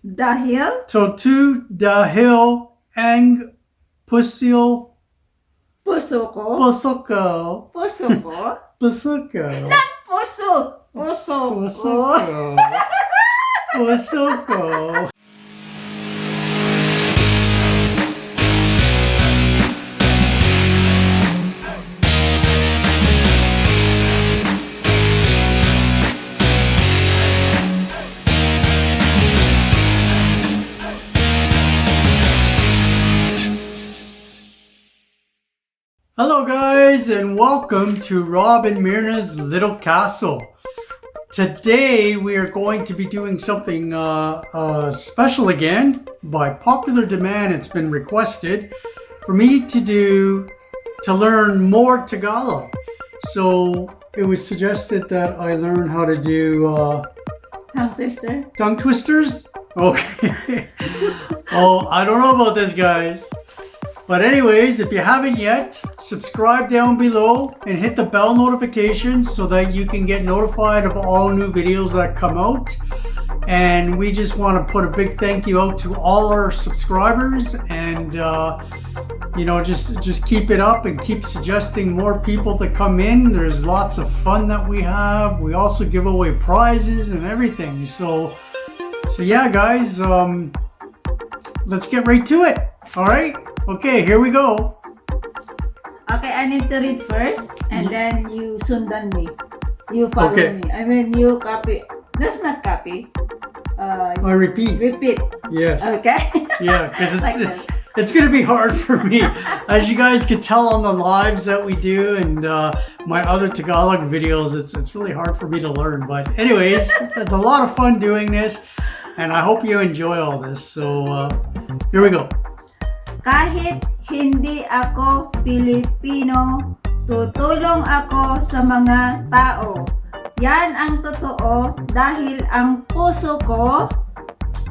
Dahil to dahil ang puso puso ko. puso ko Puso ko? puso ko Puso. Puso puso ko. ko puso ko. Hello guys and welcome to Rob and Myrna's Little Castle. Today we are going to be doing something special again. By popular demand, it's been requested for me to learn more Tagalog. So it was suggested that I learn how to do Tongue twister. tongue twisters. Okay. Oh, I don't know about this, guys. But anyways, if you haven't yet, subscribe down below and hit the bell notifications so that you can get notified of all new videos that come out. And we just want to put a big thank you out to all our subscribers, and just keep it up and keep suggesting more people to come in. There's lots of fun that we have. We also give away prizes and everything. So yeah, guys, let's get right to it. All right. Okay, here we go. Okay, I need to read first and then you sundan me. You follow Okay. me. I mean, you copy. That's not copy. I repeat. Repeat. Yes. Okay? Yeah, because Like it's going to be hard for me. As you guys can tell on the lives that we do and my other Tagalog videos, it's really hard for me to learn. But anyways, it's a lot of fun doing this, and I hope you enjoy all this. So here we go. Kahit hindi ako Pilipino, tutulong ako sa mga tao. Yan ang totoo dahil ang puso ko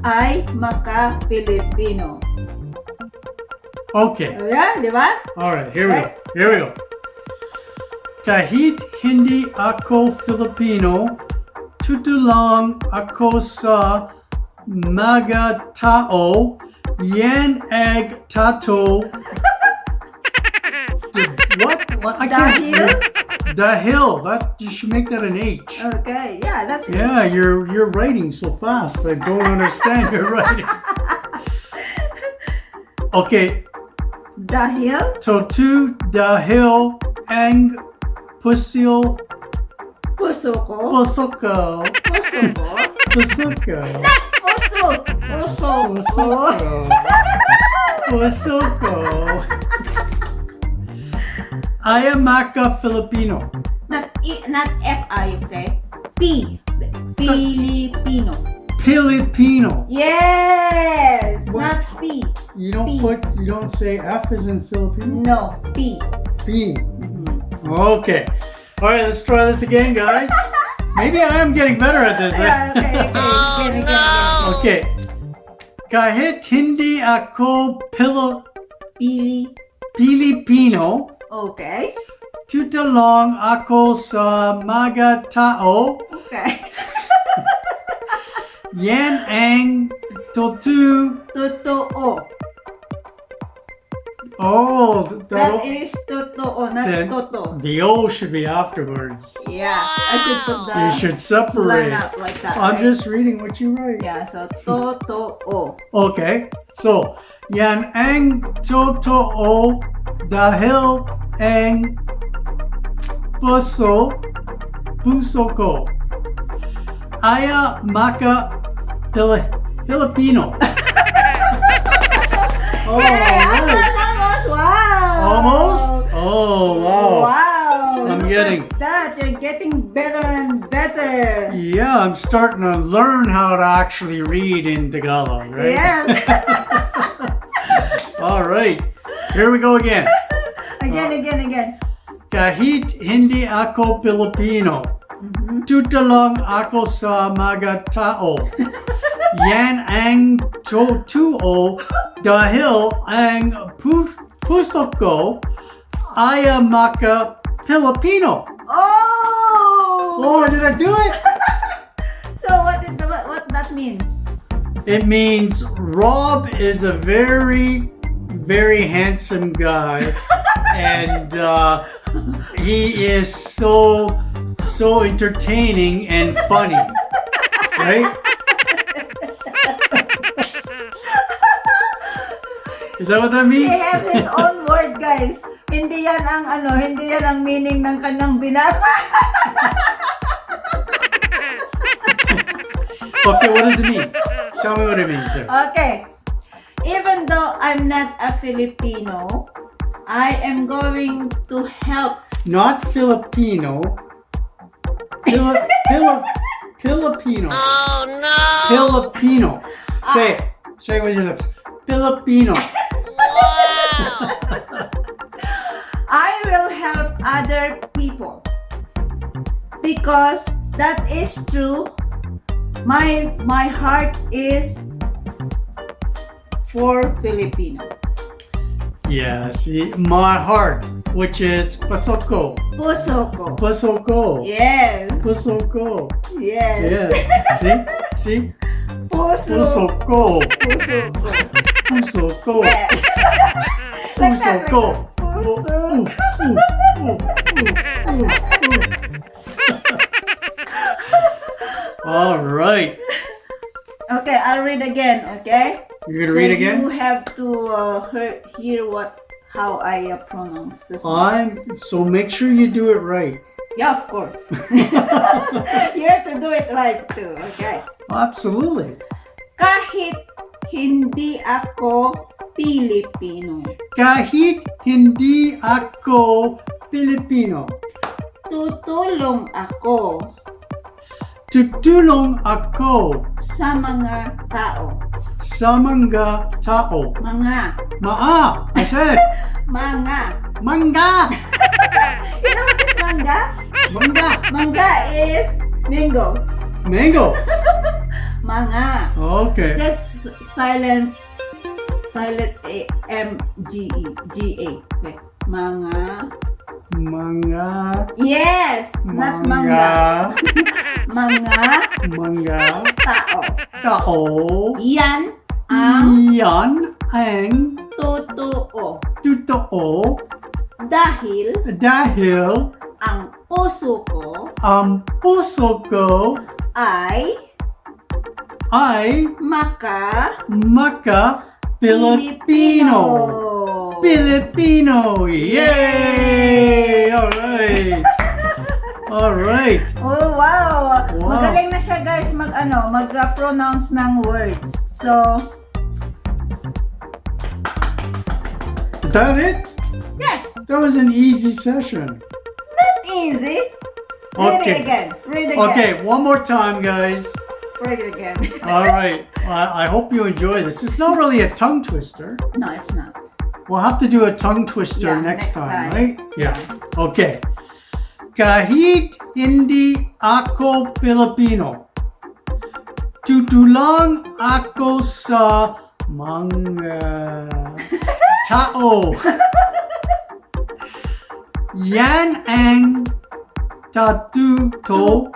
ay maka-Pilipino. Okay. Ayan, di ba? All right, here we go. Here we go. Kahit hindi ako Filipino, tutulong ako sa mga tao. Yan egg tato. What? I can't. Dahil. That you should make that an H. Okay, yeah, that's it. Yeah, you're writing so fast. I don't understand your writing. Okay. Dahil To dahil ang puso puso ko. puso ko Puso ko. puso ko Puso. Puso puso ko. ko puso ko. I am Maka Filipino. Not F-I, okay? P. Filipino. Filipino. Yes! What? Not P. You don't P. you don't say F as in Filipino? No, P. P. Okay. All right, let's try this again, guys. Maybe I am getting better at this. Yeah, okay. Again. Okay. Kahit hindi ako Filipino, Okay. tutulong ako sa mga tao. Okay. Yan ang Totoo. Oh, That is totoo, not then toto. the O should be afterwards. Yeah, I should put the You should separate. line up like that. I'm right? just reading what you write. Yeah, so totoo. Okay, so yan ang totoo dahil ang puso ko aya maka Filipino. Oh, Almost! Wow! almost? Oh, wow. Wow! I'm Look getting- at that. You're getting better and better. Yeah, I'm starting to learn how to actually read in Tagalog, right? Yes. All right, here we go again. Again. Kahit hindi ako Pilipino, tutulong ako sa mga tao. Yan ang totoo dahil ang puso ko ay maka Filipino. Oh! Oh, did I do it? So what that means? It means Rob is a very, very handsome guy, and he is so entertaining and funny, right? Is that what that He means? have his own word, guys. Hindi yan ang meaning ng kanyang binasa. Okay, what does it mean? Tell me what it means, sir. Okay. Even though I'm not a Filipino, I am going to help. Not Filipino. Filipino. Oh no! Filipino. Say it. Say it with your lips. Filipino. Wow! I will help other people because that is true. My heart is for Filipino. Yeah, see, my heart, which is pasoko. Puso ko. Pasoko. Yes. Pasoko. Yes. Yes. See? Puso. Pasoko. Puso ko. Pasoko. Yes. Like that, like Pasoko. that. Puso. All right. Okay, I'll read again, okay? You're gonna read again? You have to hear how I pronounce this one. So make sure you do it right. Yeah, of course. You have to do it right too, okay? Absolutely. Kahit hindi ako Pilipino, Kahit hindi ako Filipino, tutulong ako tutulong ako sa mga tao. sa mga tao. I said, Mga. manga. You know what is manga? Manga. Manga is mango. Mango. Mga. Okay. Just silent G-A. Okay. Mga. Yes! Not manga. Mga Mga tao. tao. Yan ang Yan ang totoo. totoo Dahil dahil ang puso ko ang puso ko ay ay maka Filipino. Filipino. Yay! All right. All right. Oh, wow. Wow. Magaling na siya, guys, mag-pronounce ng words. So, Is that it? yeah, That was an easy session. not easy. Read Okay. it again. Read again. Okay, one more time, guys. Read it again. All right. I hope you enjoy this. It's not really a tongue twister. No, it's not. We'll have to do a tongue twister Yeah, next next time, time. right? Yeah. Okay. Kahit hindi ako Filipino, tutulong ako sa mga tao. Yan ang totoo.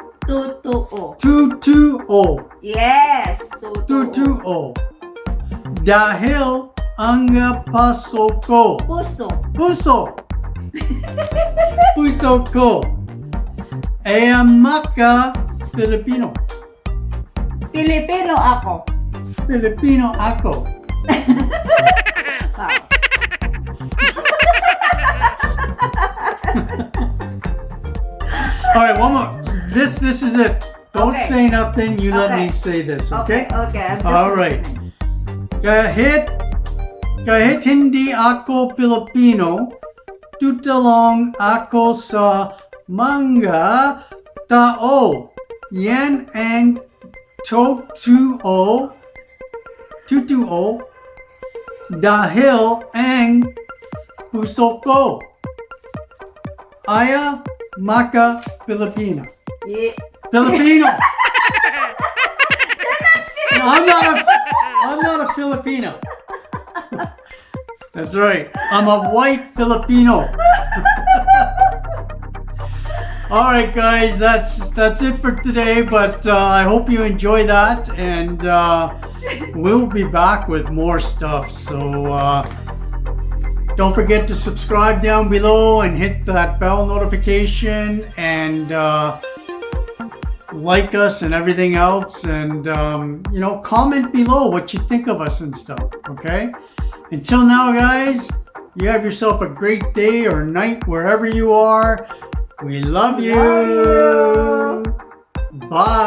Totoo. Yes. Totoo. Dahil ang puso ko. Puso. Puso. Puso ko. Ay maka Filipino. Filipino ako. Filipino ako. Wow. All right, one more. This is it. Don't Okay. say nothing. You let Okay. me say this, okay? Okay. I'm just All right. listening. Kahit hindi ako Pilipino, tutulong ako sa mga tao. Yan ang totoo dahil ang puso ko ay maka Filipina. Yeah. Filipino. I'm not a Filipino. That's right. I'm a white Filipino. All right, guys. That's it for today. But I hope you enjoy that, and we'll be back with more stuff. So don't forget to subscribe down below and hit that bell notification and like us and everything else, and comment below what you think of us and stuff. Okay, until now, guys, you have yourself a great day or night wherever you are. We love you. Love you. Bye.